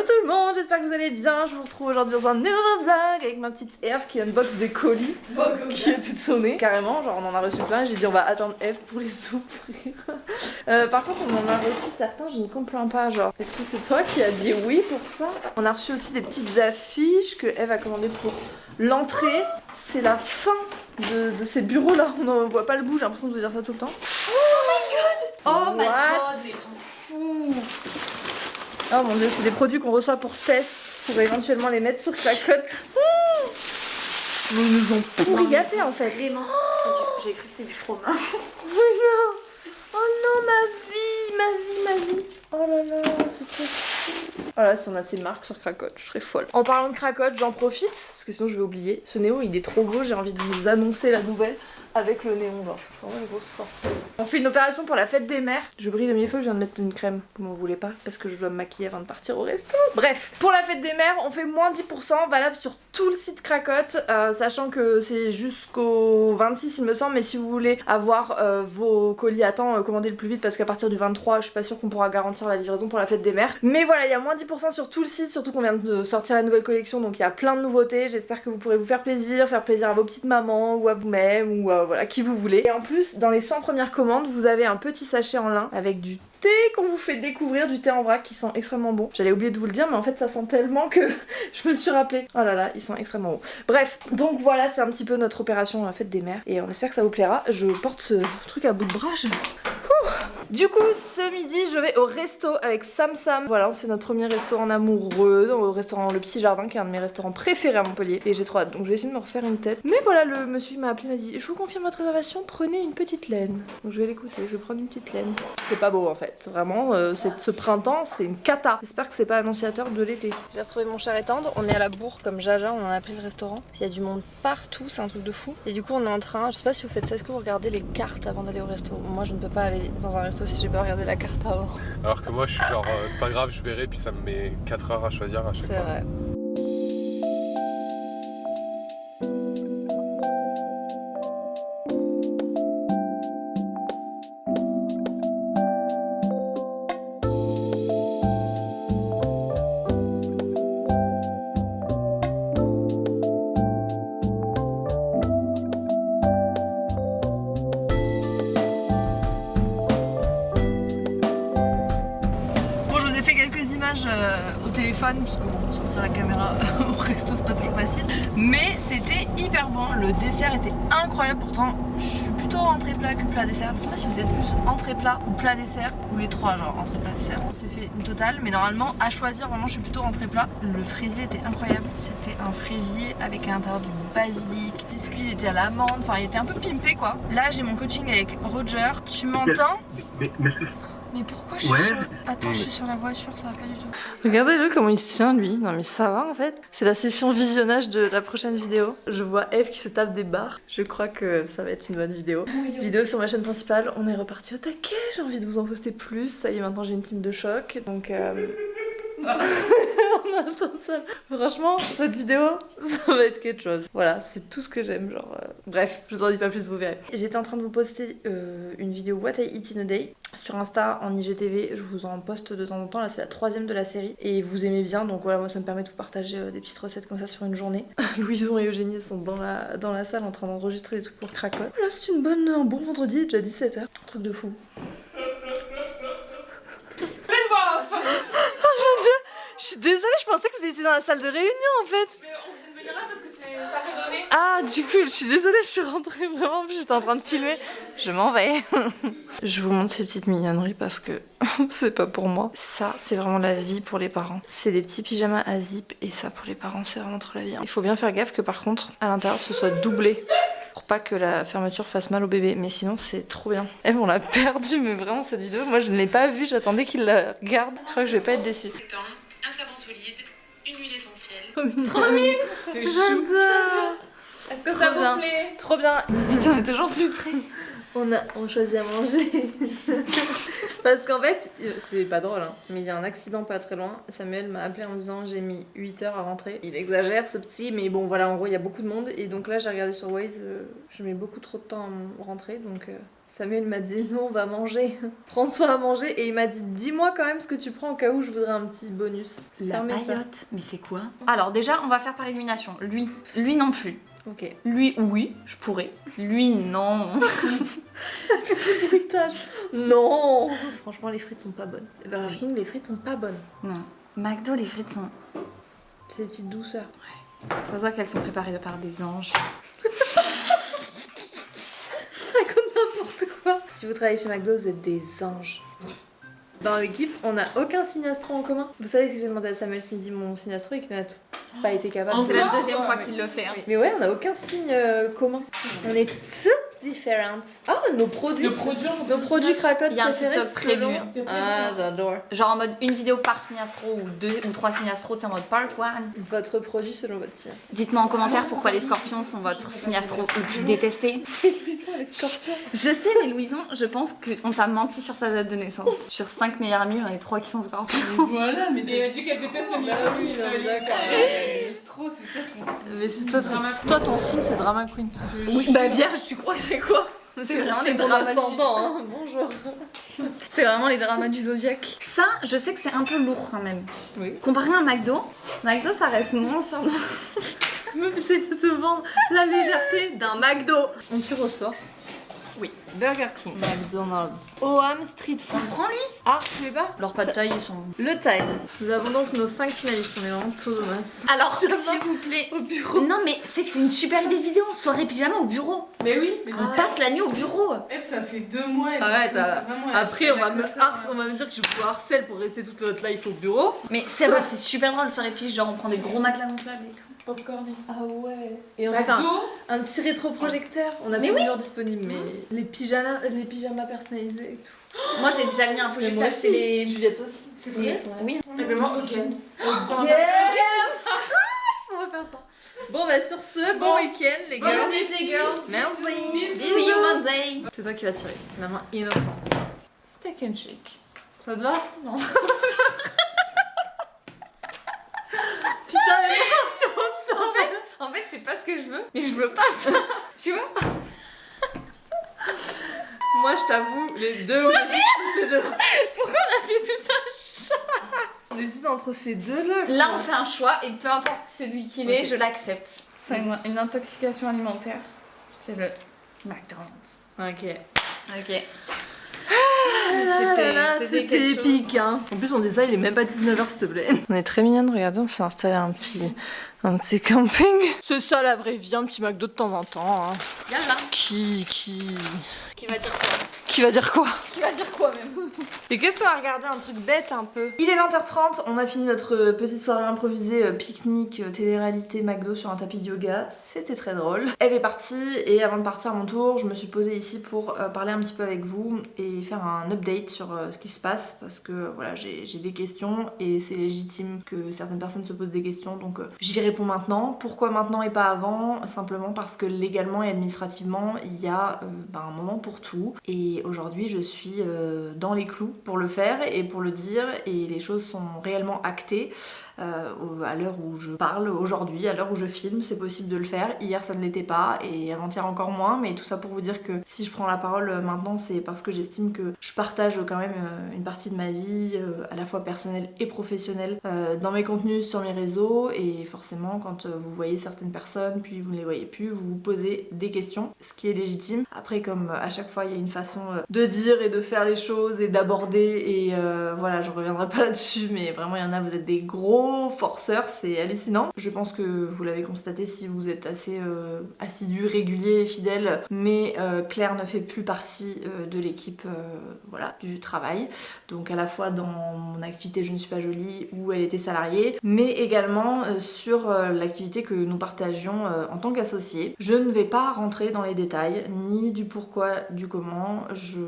Hello tout le monde, j'espère que vous allez bien. Je vous retrouve aujourd'hui dans un nouveau vlog avec ma petite Eve qui unbox des colis qui est toute sonnée. Carrément, genre on en a reçu plein et j'ai dit on va attendre Eve pour les ouvrir. Par contre on en a reçu certains, je ne comprends pas, genre est-ce que c'est toi qui as dit oui pour ça? On a reçu aussi des petites affiches que Eve a commandées pour l'entrée. C'est la fin de ces bureaux là, on ne voit pas le bout, j'ai l'impression de vous dire ça tout le temps. Oh my What? god, ils sont fous. Oh mon dieu, c'est des produits qu'on reçoit pour test, pour éventuellement les mettre sur Cracotte. Ils nous ont pourri gâtés en fait. Vraiment, j'ai cru que c'était du fromage. Oh non. Oh non, ma vie. Oh là là, c'est trop fou. Oh là, si on a ces marques sur Cracotte, je serais folle. En parlant de Cracotte, j'en profite, parce que sinon je vais oublier. Ce Néo, il est trop beau, j'ai envie de vous annoncer la nouvelle. Avec le néon, genre, vraiment une grosse force. On fait une opération pour la fête des mères. Je brille de mille feux, je viens de mettre une crème. Vous m'en voulez pas parce que je dois me maquiller avant de partir au resto. Bref, pour la fête des mères, on fait moins 10% valable sur tout le site Cracotte, sachant que c'est jusqu'au 26 il me semble, mais si vous voulez avoir vos colis à temps, commandez le plus vite parce qu'à partir du 23, je suis pas sûre qu'on pourra garantir la livraison pour la fête des mères. Mais voilà, il y a moins 10% sur tout le site, surtout qu'on vient de sortir la nouvelle collection, donc il y a plein de nouveautés. J'espère que vous pourrez vous faire plaisir à vos petites mamans ou à vous-même ou voilà, qui vous voulez. Et en plus, dans les 100 premières commandes, vous avez un petit sachet en lin avec du thé qu'on vous fait découvrir, du thé en vrac qui sent extrêmement bon. J'allais oublier de vous le dire, mais en fait ça sent tellement que je me suis rappelé. Oh là là, ils sont extrêmement bons. Bref, donc voilà, c'est un petit peu notre opération fête des mères et on espère que ça vous plaira. Je porte ce truc à bout de bras. Du coup, ce midi, je vais au resto avec Sam Sam. Voilà, on se fait notre premier resto en amoureux, au restaurant Le Petit Jardin, qui est un de mes restaurants préférés à Montpellier. Et j'ai trop hâte, donc je vais essayer de me refaire une tête. Mais voilà, le monsieur m'a appelé, m'a dit je vous confirme votre réservation, prenez une petite laine. Donc je vais l'écouter, je vais prendre une petite laine. C'est pas beau en fait, vraiment, ce printemps, c'est une cata. J'espère que c'est pas annonciateur de l'été. J'ai retrouvé mon cher et tendre, on est à la bourre comme Jaja, on en a appelé le restaurant. Il y a du monde partout, c'est un truc de fou. Et du coup, on est en train, je sais pas si vous faites ça, est-ce que vous regardez les cartes avant d'aller au resto? Moi, je ne peux pas aller dans un resto si j'ai pas regardé la carte avant. Alors que moi je suis genre c'est pas grave, je verrai, puis ça me met 4 heures à choisir à chaque fois. C'est vrai. Au téléphone, parce que bon, sortir la caméra au resto c'est pas toujours facile, mais c'était hyper bon, le dessert était incroyable. Pourtant je suis plutôt entrée plat que plat dessert, je sais pas si vous êtes plus entrée plat ou plat dessert, ou les trois, genre entrée plat dessert. On s'est fait une totale, mais normalement à choisir, vraiment je suis plutôt entrée plat. Le fraisier était incroyable, c'était un fraisier avec à l'intérieur du basilic, le biscuit il était à l'amande, enfin il était un peu pimpé quoi. Là j'ai mon coaching avec Roger, tu m'entends? Mais pourquoi je suis sur... Attends, je suis sur la voiture, ça va pas du tout. Regardez-le comment il se tient lui. Non mais ça va en fait. C'est la session visionnage de la prochaine vidéo. Je vois Eve qui se tape des barres. Je crois que ça va être une bonne vidéo. Vidéo sur ma chaîne principale. On est reparti au taquet. J'ai envie de vous en poster plus. Ça y est, maintenant j'ai une team de choc. Donc... Attends, ça. Franchement, cette vidéo, ça va être quelque chose. Voilà, c'est tout ce que j'aime. Genre, bref, je vous en dis pas plus, vous verrez. J'étais en train de vous poster une vidéo What I Eat in a Day sur Insta en IGTV. Je vous en poste de temps en temps. Là, c'est la 3e de la série et vous aimez bien. Donc voilà, moi, ça me permet de vous partager des petites recettes comme ça sur une journée. Louison et Eugénie sont dans la salle en train d'enregistrer des trucs pour Cracotte. Voilà, c'est un bon vendredi, déjà 17h. Un truc de fou. Je suis désolée, je pensais que vous étiez dans la salle de réunion en fait. Mais on vient de venir là parce que ça résonnait. Ah, du coup, je suis désolée, je suis rentrée vraiment, j'étais en train de filmer. Je m'en vais. Je vous montre ces petites mignonneries parce que c'est pas pour moi. Ça, c'est vraiment la vie pour les parents. C'est des petits pyjamas à zip et ça pour les parents, c'est vraiment trop la vie. Il faut bien faire gaffe que par contre, à l'intérieur, ce soit doublé. Pour pas que la fermeture fasse mal au bébé, mais sinon c'est trop bien. Eh, on l'a perdu, mais vraiment cette vidéo, moi je ne l'ai pas vue, j'attendais qu'il la regarde. Je crois que je vais pas être déçue. Un savon solide, une huile essentielle. Trop mime. C'est j'adore. Est-ce que ça vous plaît? Trop bien. Putain, on est toujours plus près. On choisit à manger. Parce qu'en fait, c'est pas drôle, hein, mais il y a un accident pas très loin. Samuel m'a appelé en me disant j'ai mis 8 heures à rentrer. Il exagère ce petit, mais bon voilà, en gros il y a beaucoup de monde. Et donc là j'ai regardé sur Waze, je mets beaucoup trop de temps à rentrer. Donc Samuel m'a dit non, on va manger. Prends soin à manger. Et il m'a dit dis-moi quand même ce que tu prends au cas où je voudrais un petit bonus. La Fermez ça. paillote, mais c'est quoi? Alors déjà, on va faire par élimination. Lui non plus. Ok. Lui, oui, je pourrais. Lui, non. Bruitage. Non. Franchement, les frites sont pas bonnes. Burger King, les frites sont pas bonnes. Non. McDo, les frites sont... C'est des petites douceurs. Ça se voit qu'elles sont préparées par des anges. N'importe quoi. Si vous travaillez chez McDo, vous êtes des anges. Dans l'équipe, on n'a aucun signe astro en commun. Vous savez que j'ai demandé à Samuel ce midi mon signe astro et qu'il n'a pas été capable. C'est la Encore deuxième fois qu'il le fait. Hein. Mais ouais, on n'a aucun signe commun. On est toutes différentes. Ah, nos produits. Nos produits cracottes Il y a un préférés. TikTok prévu. selon- Hein. Ah, j'adore. Genre en mode une vidéo par signe astro ou 2 ou 3 signes astro, t'es en mode part one. Votre produit selon votre signe astro. Dites-moi en commentaire pourquoi les scorpions sont votre signe astro le plus détesté. Les scorpions. Je sais, mais Louison, je pense qu'on t'a menti sur ta date de naissance. Sur 5 meilleurs amis, on en a 3 qui sont scorpions. Voilà, mais elle a dit qu'elle déteste le meilleur ami. d'accord. Juste trop, c'est ça son Mais c'est toi, ton signe, c'est drama queen. Oui, bah vierge, tu crois que c'est quoi? C'est vraiment les ton dramas ascendant, hein. Bonjour. C'est vraiment les dramas du zodiaque. Ça, je sais que c'est un peu lourd quand même. Oui. Comparé à un McDo, ça reste moins sur moi. Même essayer de te vendre la légèreté d'un McDo. On tire au sort. Oui. Burger King. McDonald's. Oham Street Food. On prend lui. Ah, tu veux pas? Leurs pas de taille, ils sont... Le Times. Nous avons donc nos 5 finalistes. On est vraiment tout de masse. Alors, s'il vous plaît. Au bureau. Non, mais c'est que c'est une super idée de vidéo. Soirée pyjama au bureau. Mais oui, mais On passe la nuit au bureau. ça fait 2 mois. elle Arrête, dit que ça, vraiment, elle après fait on va, la me gosse, on va me dire que je vous harcèle pour rester toute notre life au bureau. Mais c'est vrai, c'est super drôle, soirée pige. Genre, on prend des gros matelas gonflables et tout. Popcorn et tout. Ah ouais. Et on se fait McDo. un petit rétroprojecteur. On a Mais pas oui. d'heure disponible, mais les pyjamas personnalisés et tout. Moi, j'ai déjà le mien. Faut juste moi acheter aussi. les. Juliette aussi. C'est vrai? Oui. Et ben moi, Hawkins. On va faire ça. Bon bah sur ce, bon week-end les gars. Bonne nuit, les girls. Merci. See you Monday. C'est toi qui vas tirer. La main innocente. Steak and shake. Ça te va? Non. Putain, mais pourquoi tu ressors? En fait, je sais pas ce que je veux, mais je veux pas ça. Tu vois? Moi je t'avoue, les deux. C'est deux. Pourquoi on a fait tout un chat? On décide entre ces deux-là. Là, on fait un choix et peu importe celui qu'il est, je l'accepte. C'est une intoxication alimentaire. C'est le McDonald's. Ok. Ok. C'était quelque chose. épique hein. En plus on dit ça, il est même pas 19h s'il te plaît. On est très mignonne, regardez, on s'est installé un petit camping. C'est ça la vraie vie, un petit McDo de temps en temps. Hein. Yalla. Qui Qui va dire quoi? Qui va dire quoi? Qui va dire quoi même? Et qu'est-ce qu'on va regarder? Un truc bête un peu. Il est 20h30, on a fini notre petite soirée improvisée, pique-nique, télé-réalité McDo sur un tapis de yoga. C'était très drôle. Elle est partie et avant de partir à mon tour, je me suis posée ici pour parler un petit peu avec vous et faire un update sur ce qui se passe parce que voilà, j'ai des questions et c'est légitime que certaines personnes se posent des questions donc j'y réponds maintenant. Pourquoi maintenant et pas avant? Simplement parce que légalement et administrativement, il y a un moment pour tout et aujourd'hui je suis dans les clous pour le faire et pour le dire et les choses sont réellement actées à l'heure où je parle aujourd'hui, à l'heure où je filme, c'est possible de le faire. Hier ça ne l'était pas et avant-hier encore moins, mais tout ça pour vous dire que si je prends la parole maintenant c'est parce que j'estime que je partage quand même une partie de ma vie à la fois personnelle et professionnelle dans mes contenus sur mes réseaux et forcément quand vous voyez certaines personnes puis vous ne les voyez plus, vous vous posez des questions, ce qui est légitime. Après comme à chaque fois il y a une façon de dire et de faire les choses et d'aborder et voilà, je reviendrai pas là-dessus mais vraiment il y en a, vous êtes des gros forceurs, c'est hallucinant. Je pense que vous l'avez constaté si vous êtes assez assidu, régulier et fidèle, mais Claire ne fait plus partie de l'équipe voilà, du travail. Donc à la fois dans mon activité Je ne suis pas jolie où elle était salariée, mais également sur l'activité que nous partagions en tant qu'associés. Je ne vais pas rentrer dans les détails, ni du pourquoi, du comment.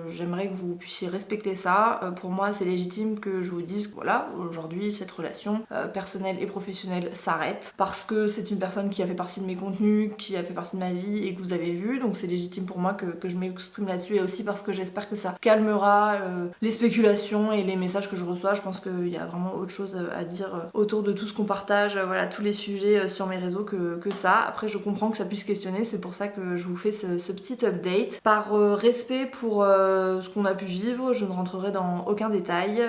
j'aimerais que vous puissiez respecter ça. Pour moi c'est légitime que je vous dise que voilà, aujourd'hui cette relation personnelle et professionnelle s'arrête parce que c'est une personne qui a fait partie de mes contenus, qui a fait partie de ma vie et que vous avez vu, donc c'est légitime pour moi que je m'exprime là-dessus, et aussi parce que j'espère que ça calmera les spéculations et les messages que je reçois. Je pense qu'il y a vraiment autre chose à dire autour de tout ce qu'on partage, voilà, tous les sujets sur mes réseaux que ça. Après je comprends que ça puisse questionner, c'est pour ça que je vous fais ce petit update. Par respect pour ce qu'on a pu vivre, je ne rentrerai dans aucun détail.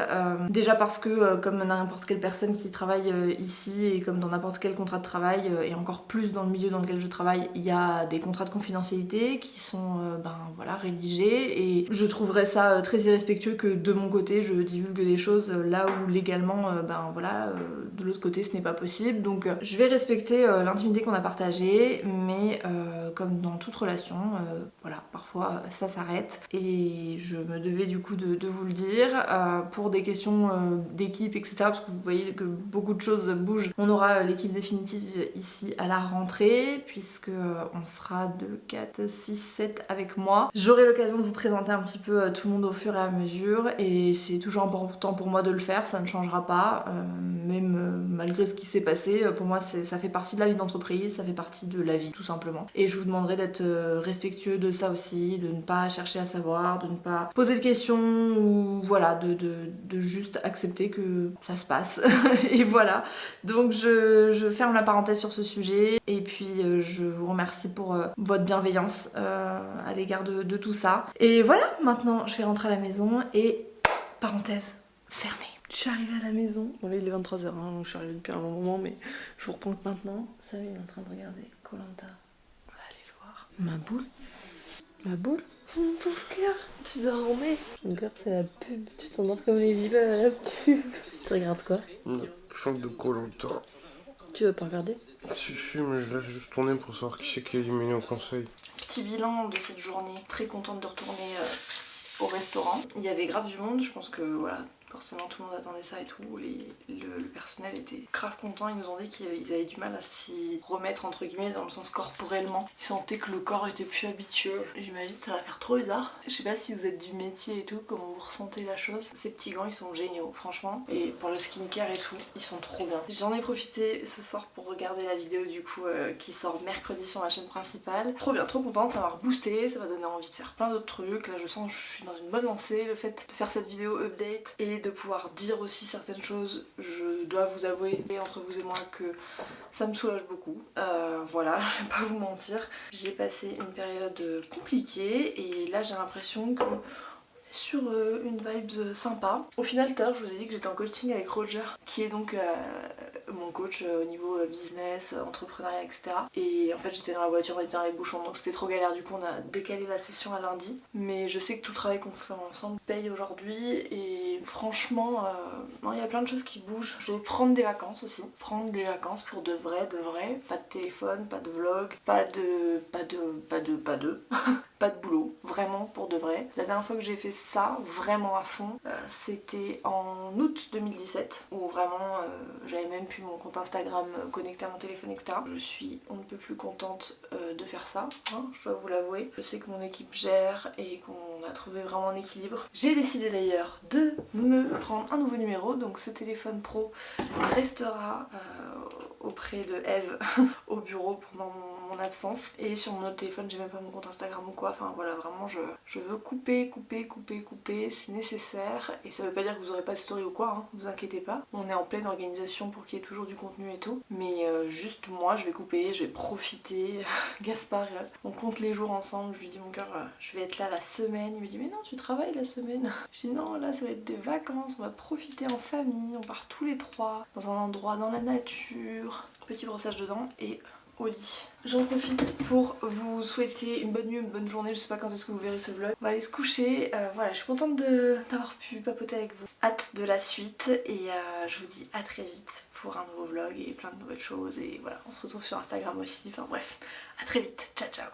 Déjà parce que comme n'importe quelle personne qui travaille ici et comme dans n'importe quel contrat de travail, et encore plus dans le milieu dans lequel je travaille, il y a des contrats de confidentialité qui sont voilà, rédigés, et je trouverais ça très irrespectueux que de mon côté je divulgue des choses là où légalement voilà, de l'autre côté ce n'est pas possible. Donc je vais respecter l'intimité qu'on a partagée, mais comme dans toute relation, voilà, parfois ça s'arrête et je me devais du coup de vous le dire. Pour des questions d'équipe, etc., parce que vous voyez que beaucoup de choses bougent, on aura l'équipe définitive ici à la rentrée, puisque on sera 2, 4, 6, 7 avec moi. J'aurai l'occasion de vous présenter un petit peu tout le monde au fur et à mesure, et c'est toujours important pour moi de le faire, ça ne changera pas, même malgré ce qui s'est passé. Pour moi ça fait partie de la vie d'entreprise, ça fait partie de la vie tout simplement, et je vous demanderai d'être respectueux de ça aussi, de ne pas chercher à savoir, de ne pas poser de questions, ou voilà, de juste accepter que ça se passe et voilà. Donc je ferme la parenthèse sur ce sujet, et puis je vous remercie pour votre bienveillance à l'égard de tout ça. Et voilà, maintenant je vais rentrer à la maison et parenthèse fermée. Je suis arrivée à la maison, bon là il est 23h, hein, donc je suis arrivée depuis un long moment, mais je vous reprends que maintenant. Ça, il est en train de regarder Koh-Lanta. On va aller le voir. Ma boule. Ma boule. Mon pauvre cœur, tu dormais. Mon cœur, c'est la pub. Tu t'endors comme les vivants à la pub. Tu regardes quoi? Non, chante de Koh-Lanta. Tu veux pas regarder? Si, mais je laisse juste tourner pour savoir qui c'est qui est éliminé au conseil. Petit bilan de cette journée. Très contente de retourner au restaurant. Il y avait grave du monde, je pense que voilà, forcément tout le monde attendait ça et tout. Le personnel était grave content, ils nous ont dit qu'ils avaient du mal à s'y remettre entre guillemets dans le sens corporellement. Ils sentaient que le corps était plus habitueux. J'imagine que ça va faire trop bizarre. Je sais pas si vous êtes du métier et tout, comment vous ressentez la chose. Ces petits gants ils sont géniaux franchement, et pour le skincare et tout, ils sont trop bien. J'en ai profité ce soir pour regarder la vidéo du coup qui sort mercredi sur ma chaîne principale. Trop bien, trop contente, ça m'a reboosté, ça m'a donné envie de faire plein d'autres trucs. Là je sens que je suis dans une bonne lancée. Le fait de faire cette vidéo update et de pouvoir dire aussi certaines choses, je dois vous avouer entre vous et moi que ça me soulage beaucoup. Voilà, je vais pas vous mentir, j'ai passé une période compliquée et là j'ai l'impression que sur une vibe sympa. Au final tout à l'heure je vous ai dit que j'étais en coaching avec Roger, qui est donc mon coach au niveau business, entrepreneuriat, etc. Et en fait j'étais dans la voiture, on était dans les bouchons, donc c'était trop galère, du coup on a décalé la session à lundi. Mais je sais que tout le travail qu'on fait ensemble paye aujourd'hui, et franchement il y a plein de choses qui bougent. Je vais prendre des vacances aussi, prendre des vacances pour de vrai, pas de téléphone, pas de vlog, pas de pas de boulot, vraiment pour de vrai. La dernière fois que j'ai fait ça vraiment à fond, c'était en août 2017, où vraiment j'avais même plus mon compte Instagram connecté à mon téléphone, etc. Je suis on ne peut plus contente de faire ça, hein, je dois vous l'avouer. Je sais que mon équipe gère et qu'on a trouvé vraiment un équilibre. J'ai décidé d'ailleurs de me prendre un nouveau numéro, donc ce téléphone pro restera auprès de Eve au bureau pendant mon absence, et sur mon autre téléphone j'ai même pas mon compte Instagram ou quoi. Enfin voilà, vraiment je veux couper, c'est nécessaire, et ça veut pas dire que vous aurez pas de story ou quoi, hein, vous inquiétez pas, on est en pleine organisation pour qu'il y ait toujours du contenu et tout, mais juste moi je vais couper, je vais profiter. Gaspard on compte les jours ensemble, je lui dis mon cœur je vais être là la semaine, il me dit mais non tu travailles la semaine. Je dis non, là ça va être des vacances, on va profiter en famille, on part tous les trois dans un endroit dans la nature, petit brossage de dents et au lit. J'en profite pour vous souhaiter une bonne nuit, une bonne journée, je sais pas quand est-ce que vous verrez ce vlog. On va aller se coucher, voilà, je suis contente d'avoir pu papoter avec vous. Hâte de la suite, et je vous dis à très vite pour un nouveau vlog et plein de nouvelles choses, et voilà, on se retrouve sur Instagram aussi, enfin bref, à très vite, ciao ciao.